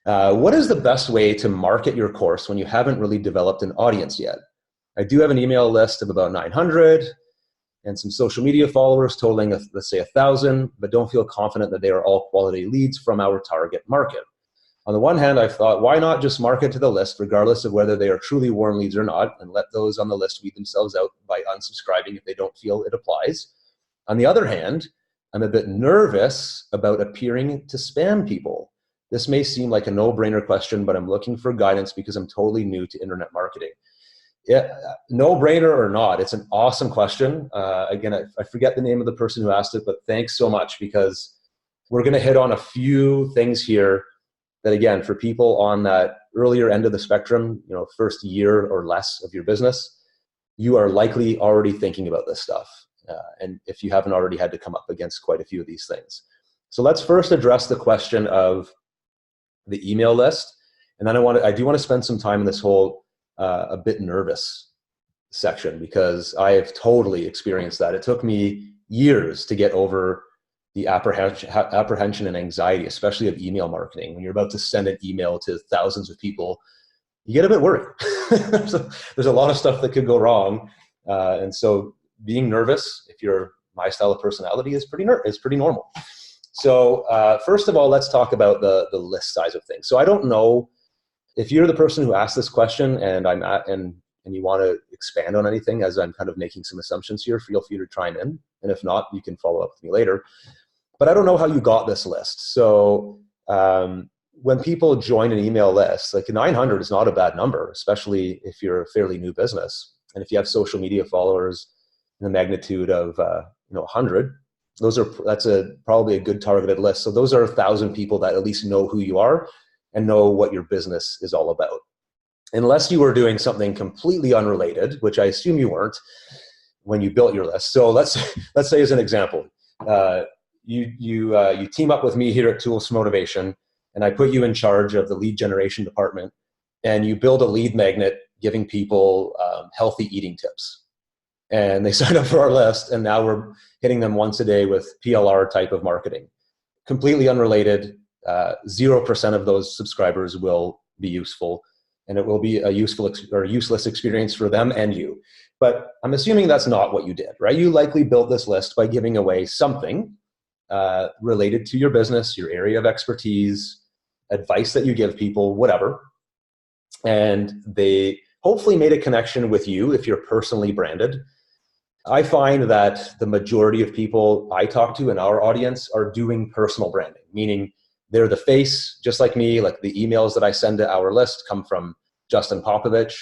What is the best way to market your course when you haven't really developed an audience yet? I do have an email list of about 900 and some social media followers totaling, let's say, 1,000, but don't feel confident that they are all quality leads from our target market. On the one hand, I've thought, why not just market to the list regardless of whether they are truly warm leads or not, and let those on the list weed themselves out by unsubscribing if they don't feel it applies. On the other hand, I'm a bit nervous about appearing to spam people. This may seem like a no-brainer question, but I'm looking for guidance because I'm totally new to internet marketing. Yeah, no-brainer or not, it's an awesome question. Again, I forget the name of the person who asked it, but thanks so much, because we're going to hit on a few things here that, again, for people on that earlier end of the spectrum, first year or less of your business, you are likely already thinking about this stuff. And if you haven't already had to come up against quite a few of these things. So let's first address the question of the email list. And then I do want to spend some time in this whole a bit nervous section, because I have totally experienced that. It took me years to get over the apprehension and anxiety, especially of email marketing. When you're about to send an email to thousands of people, you get a bit worried. There's a lot of stuff that could go wrong. And so being nervous, if you're my style of personality, is pretty normal. So first of all, let's talk about the list size of things. So I don't know if you're the person who asked this question and and you want to expand on anything as I'm kind of making some assumptions here, feel free to chime in. And if not, you can follow up with me later. But I don't know how you got this list. So when people join an email list, like 900 is not a bad number, especially if you're a fairly new business. And if you have social media followers in the magnitude of 100, that's probably a good targeted list. So those are 1,000 people that at least know who you are and know what your business is all about. Unless you were doing something completely unrelated, which I assume you weren't when you built your list. So let's say, as an example, you team up with me here at Tools Motivation, and I put you in charge of the lead generation department, and you build a lead magnet giving people healthy eating tips. And they sign up for our list, and now we're hitting them once a day with PLR type of marketing. Completely unrelated, 0% of those subscribers will be useful, and it will be a useful or useless experience for them and you. But I'm assuming that's not what you did, right? You likely built this list by giving away something related to your business, your area of expertise, advice that you give people, whatever. And they hopefully made a connection with you if you're personally branded. I find that the majority of people I talk to in our audience are doing personal branding, meaning they're the face, just like me. Like the emails that I send to our list come from Justin Popovich.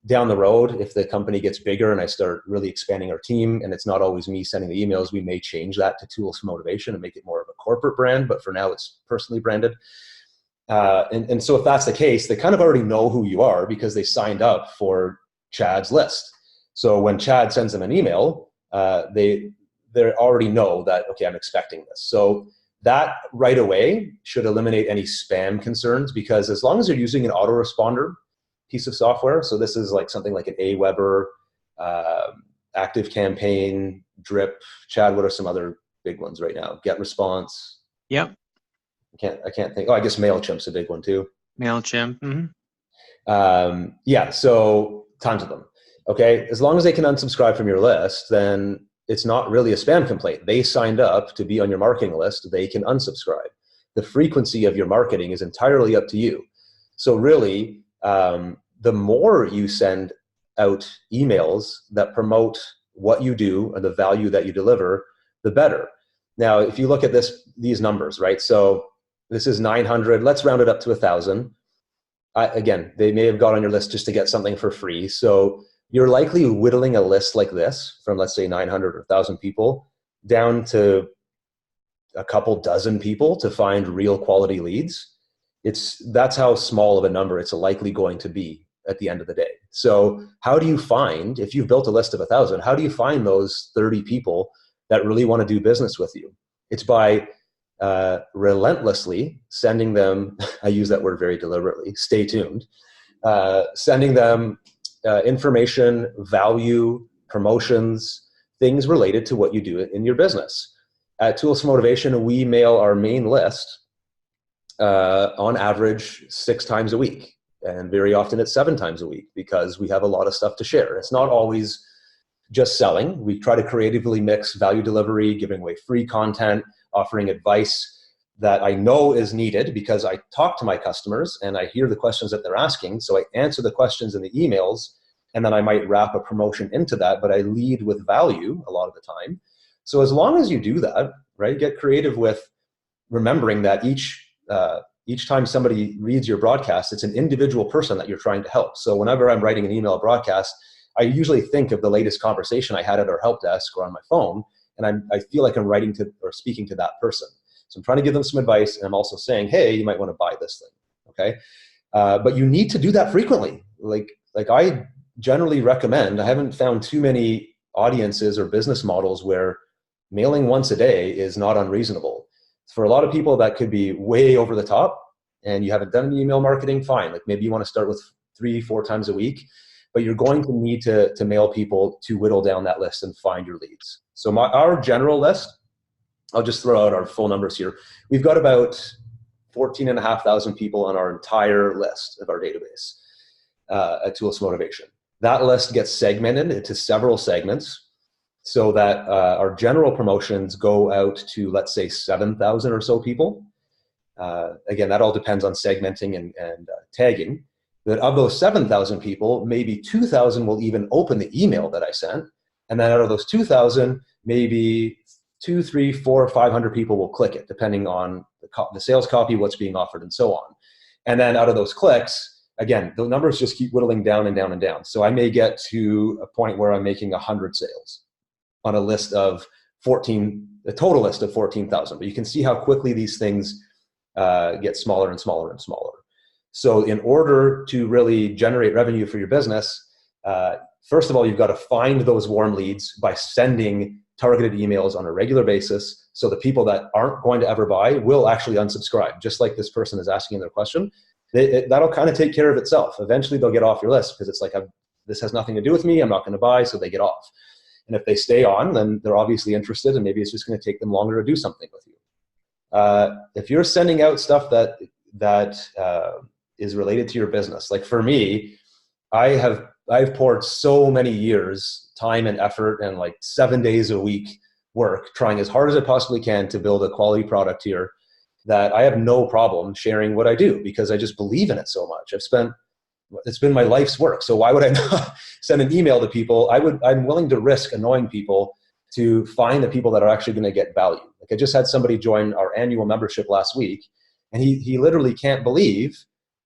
Down the road, if the company gets bigger and I start really expanding our team, and it's not always me sending the emails, we may change that to Tools Motivation and make it more of a corporate brand. But for now, it's personally branded. And so if that's the case, they kind of already know who you are because they signed up for Chad's list. So when Chad sends them an email, they already know that, okay, I'm expecting this. So that right away should eliminate any spam concerns, because as long as you're using an autoresponder piece of software, so this is like something like an Aweber, ActiveCampaign, Drip. Chad, what are some other big ones right now? GetResponse. Yep. I can't think. Oh, I guess MailChimp's a big one too. MailChimp. Mm-hmm. Yeah, so tons of them. Okay, as long as they can unsubscribe from your list, then it's not really a spam complaint. They signed up to be on your marketing list. They can unsubscribe. The frequency of your marketing is entirely up to you. So really, the more you send out emails that promote what you do and the value that you deliver, the better. Now, if you look at these numbers, right? So this is 900. Let's round it up to 1,000. Again, they may have got on your list just to get something for free. So you're likely whittling a list like this from, let's say, 900 or 1,000 people down to a couple dozen people to find real quality leads. That's how small of a number it's likely going to be at the end of the day. So how do you find, if you've built a list of 1,000, how do you find those 30 people that really want to do business with you? It's by relentlessly sending them, I use that word very deliberately, stay tuned, sending them information, value, promotions, things related to what you do in your business. At Tools Motivation, we mail our main list on average 6 times a week. And very often it's 7 times a week because we have a lot of stuff to share. It's not always just selling. We try to creatively mix value delivery, giving away free content, offering advice that I know is needed because I talk to my customers and I hear the questions that they're asking. So I answer the questions in the emails, and then I might wrap a promotion into that, but I lead with value a lot of the time. So as long as you do that, right, get creative with remembering that each time somebody reads your broadcast, it's an individual person that you're trying to help. So whenever I'm writing an email broadcast, I usually think of the latest conversation I had at our help desk or on my phone, and I feel like I'm writing to or speaking to that person. So I'm trying to give them some advice, and I'm also saying, hey, you might want to buy this thing, okay? But you need to do that frequently. Like I generally recommend, I haven't found too many audiences or business models where mailing once a day is not unreasonable. For a lot of people, that could be way over the top, and you haven't done any email marketing, fine. Like maybe you want to start with 3-4 times a week, but you're going to need to mail people to whittle down that list and find your leads. So our general list, I'll just throw out our full numbers here. We've got about 14,500 people on our entire list of our database at Tools Motivation. That list gets segmented into several segments so that our general promotions go out to, let's say, 7,000 or so people. Again, that all depends on segmenting and tagging. That of those 7,000 people, maybe 2,000 will even open the email that I sent. And then out of those 2,000, maybe 200, 300, 400, 500 people will click it, depending on the sales copy, what's being offered, and so on. And then out of those clicks, again, the numbers just keep whittling down and down and down. So I may get to a point where I'm making 100 sales on a list of 14, a total list of 14,000. But you can see how quickly these things get smaller and smaller and smaller. So in order to really generate revenue for your business, first of all, you've got to find those warm leads by sending targeted emails on a regular basis, so the people that aren't going to ever buy will actually unsubscribe, just like this person is asking in their question. That'll kind of take care of itself. Eventually they'll get off your list because it's like, this has nothing to do with me, I'm not going to buy, so they get off. And if they stay on, then they're obviously interested, and maybe it's just going to take them longer to do something with you. If you're sending out stuff that is related to your business, like for me, I've poured so many years, time and effort, and like 7 days a week work, trying as hard as I possibly can to build a quality product here, that I have no problem sharing what I do because I just believe in it so much. It's been my life's work. So why would I not send an email to people? I'm willing to risk annoying people to find the people that are actually going to get value. Like I just had somebody join our annual membership last week, and he literally can't believe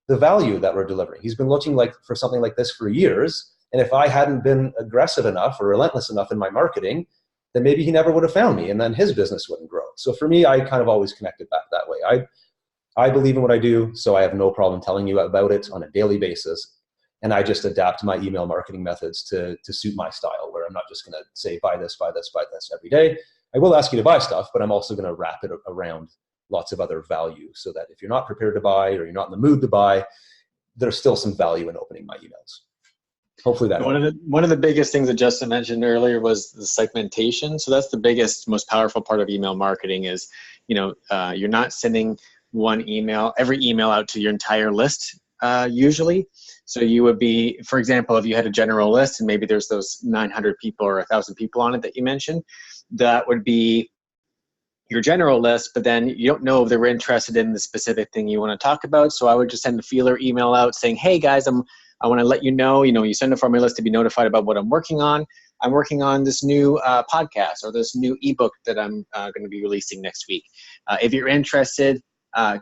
the value that we're delivering. He's been looking for something like this for years. And if I hadn't been aggressive enough or relentless enough in my marketing, then maybe he never would have found me, and then his business wouldn't grow. So for me, I kind of always connected back that way. I believe in what I do, so I have no problem telling you about it on a daily basis. And I just adapt my email marketing methods to suit my style, where I'm not just going to say, buy this, buy this, buy this every day. I will ask you to buy stuff, but I'm also going to wrap it around lots of other value, so that if you're not prepared to buy or you're not in the mood to buy, there's still some value in opening my emails. Hopefully that helps. One of the biggest things that Justin mentioned earlier was the segmentation. So that's the biggest, most powerful part of email marketing is, you're not sending every email out to your entire list usually. So you would be, for example, if you had a general list and maybe there's those 900 people or 1,000 people on it that you mentioned, that would be your general list, but then you don't know if they're interested in the specific thing you want to talk about. So I would just send a feeler email out saying, hey guys, I want to let you know, you send it from my list to be notified about what I'm working on. I'm working on this new podcast or this new ebook that I'm going to be releasing next week. If you're interested,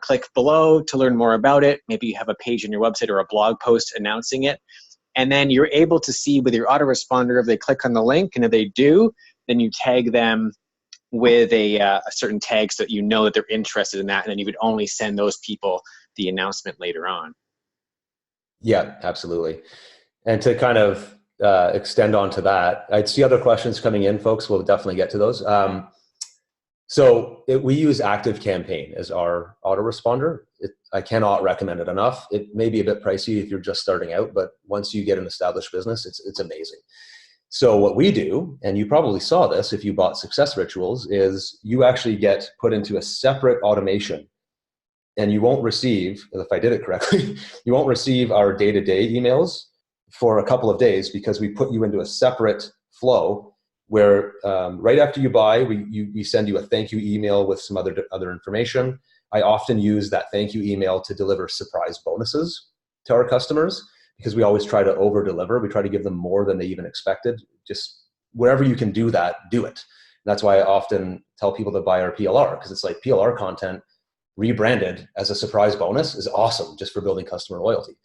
click below to learn more about it. Maybe you have a page on your website or a blog post announcing it. And then you're able to see with your autoresponder if they click on the link, and if they do, then you tag them with a certain tag so that you know that they're interested in that, and then you would only send those people the announcement later on. Yeah, absolutely. And to kind of extend on to that, I'd see other questions coming in, folks. We'll definitely get to those. We use ActiveCampaign as our autoresponder. I cannot recommend it enough. It may be a bit pricey if you're just starting out, but once you get an established business, it's amazing. So what we do, and you probably saw this if you bought Success Rituals, is you actually get put into a separate automation and you won't receive, if I did it correctly, you won't receive our day-to-day emails for a couple of days because we put you into a separate flow where right after you buy, we send you a thank you email with some other information. I often use that thank you email to deliver surprise bonuses to our customers because we always try to over deliver. We try to give them more than they even expected. Just wherever you can do that, do it. And that's why I often tell people to buy our PLR, because it's like PLR content rebranded as a surprise bonus is awesome just for building customer loyalty.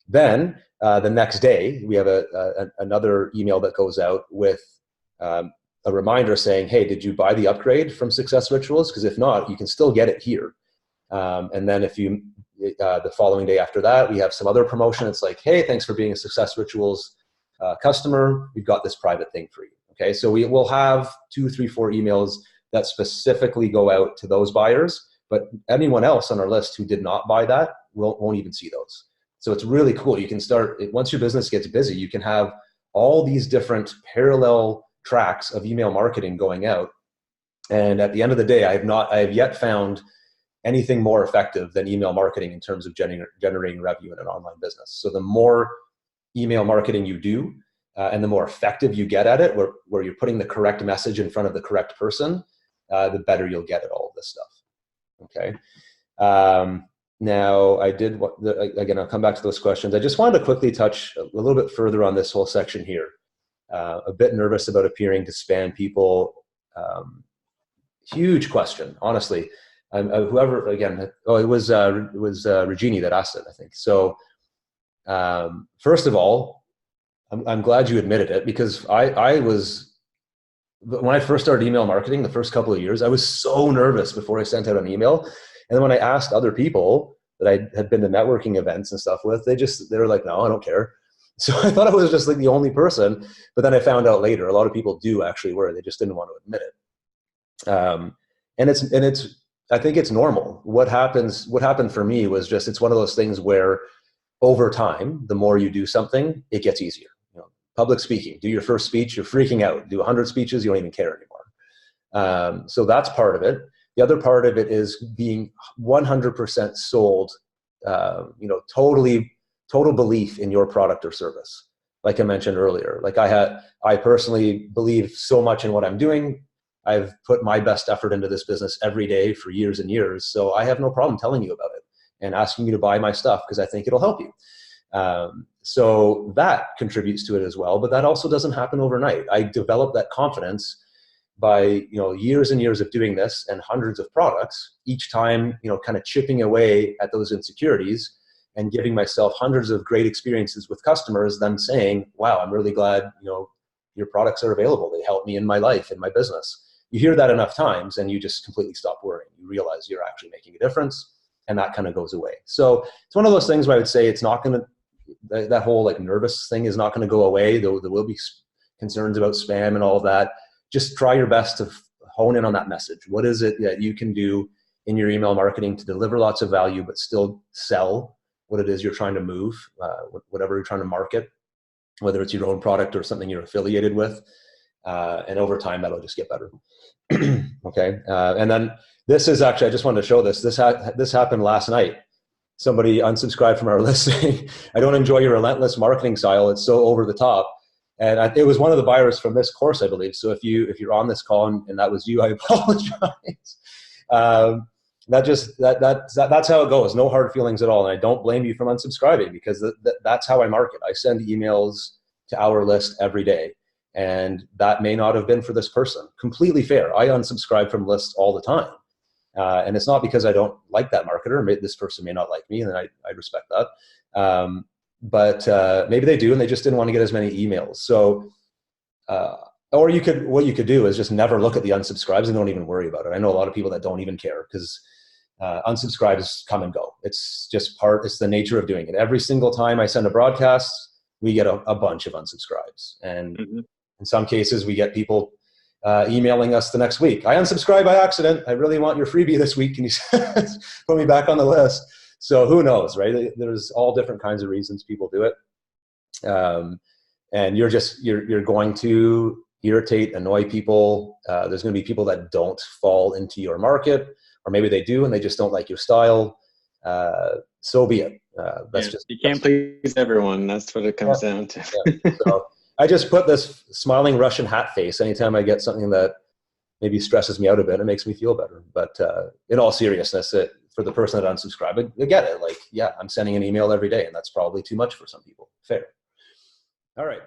Then the next day, we have another email that goes out with a reminder saying, hey, did you buy the upgrade from Success Rituals? Because if not, you can still get it here. And then if you, the following day after that, we have some other promotion. It's like, hey, thanks for being a Success Rituals customer. We've got this private thing for you. Okay, so we will have 2, 3, 4 emails that specifically go out to those buyers, but anyone else on our list who did not buy that won't even see those. So it's really cool. You can start, once your business gets busy, you can have all these different parallel tracks of email marketing going out. And at the end of the day, I have yet found anything more effective than email marketing in terms of generating revenue in an online business. So the more email marketing you do, and the more effective you get at it, where you're putting the correct message in front of the correct person, the better you'll get at all of this stuff. Okay. Now, again, I'll come back to those questions. I just wanted to quickly touch a little bit further on this whole section here. A bit nervous about appearing to spam people. Huge question, honestly. Whoever, again, it was Regini that asked it, I think. So first of all, I'm glad you admitted it, because I was, when I first started email marketing, the first couple of years, I was so nervous before I sent out an email. And then when I asked other people that I had been to networking events and stuff with, they were like, no, I don't care. So I thought I was just like the only person, but then I found out later, a lot of people do actually were, they just didn't want to admit it. And I think it's normal. What happened for me was just, it's one of those things where over time, the more you do something, it gets easier. Public speaking, do your first speech, you're freaking out. Do 100 speeches, you don't even care anymore. So that's part of it. The other part of it is being 100% sold, total belief in your product or service. Like I mentioned earlier, like I personally believe so much in what I'm doing. I've put my best effort into this business every day for years and years. So I have no problem telling you about it and asking you to buy my stuff because I think it'll help you. So that contributes to it as well, but that also doesn't happen overnight. I developed that confidence by, years and years of doing this and hundreds of products, each time, kind of chipping away at those insecurities and giving myself hundreds of great experiences with customers, them saying, wow, I'm really glad, your products are available. They help me in my life, in my business. You hear that enough times and you just completely stop worrying. You realize you're actually making a difference, and that kind of goes away. So it's one of those things where I would say it's not going to, that whole like nervous thing is not going to go away. There will be concerns about spam and all of that. Just try your best to hone in on that message. What is it that you can do in your email marketing to deliver lots of value, but still sell what it is you're trying to move, whatever you're trying to market, whether it's your own product or something you're affiliated with. And over time, that'll just get better. Okay. And then this is actually, I just wanted to show this. This happened last night. Somebody unsubscribed from our list saying, I don't enjoy your relentless marketing style. It's so over the top. And it was one of the buyers from this course, I believe. So if you're on this call and that was you, I apologize. That's how it goes. No hard feelings at all. And I don't blame you from unsubscribing, because that's how I market. I send emails to our list every day. And that may not have been for this person. Completely fair. I unsubscribe from lists all the time. And it's not because I don't like that marketer. This person may not like me, and I respect that. But maybe they do, and they just didn't want to get as many emails. So, or what you could do is just never look at the unsubscribes and don't even worry about it. I know a lot of people that don't even care, because unsubscribes come and go. It's it's the nature of doing it. Every single time I send a broadcast, we get a bunch of unsubscribes. And in some cases, we get people emailing us the next week. I unsubscribed by accident. I really want your freebie this week. Can you put me back on the list? So who knows, right? There's all different kinds of reasons people do it. And you're going to irritate, annoy people. There's going to be people that don't fall into your market or maybe they do and they just don't like your style. So be it. You can't please everyone. That's what it comes down to. So I just put this smiling Russian hat face anytime I get something that maybe stresses me out a bit. It makes me feel better. But in all seriousness, for the person that unsubscribed, I get it. Like, yeah, I'm sending an email every day, and that's probably too much for some people. Fair. All right.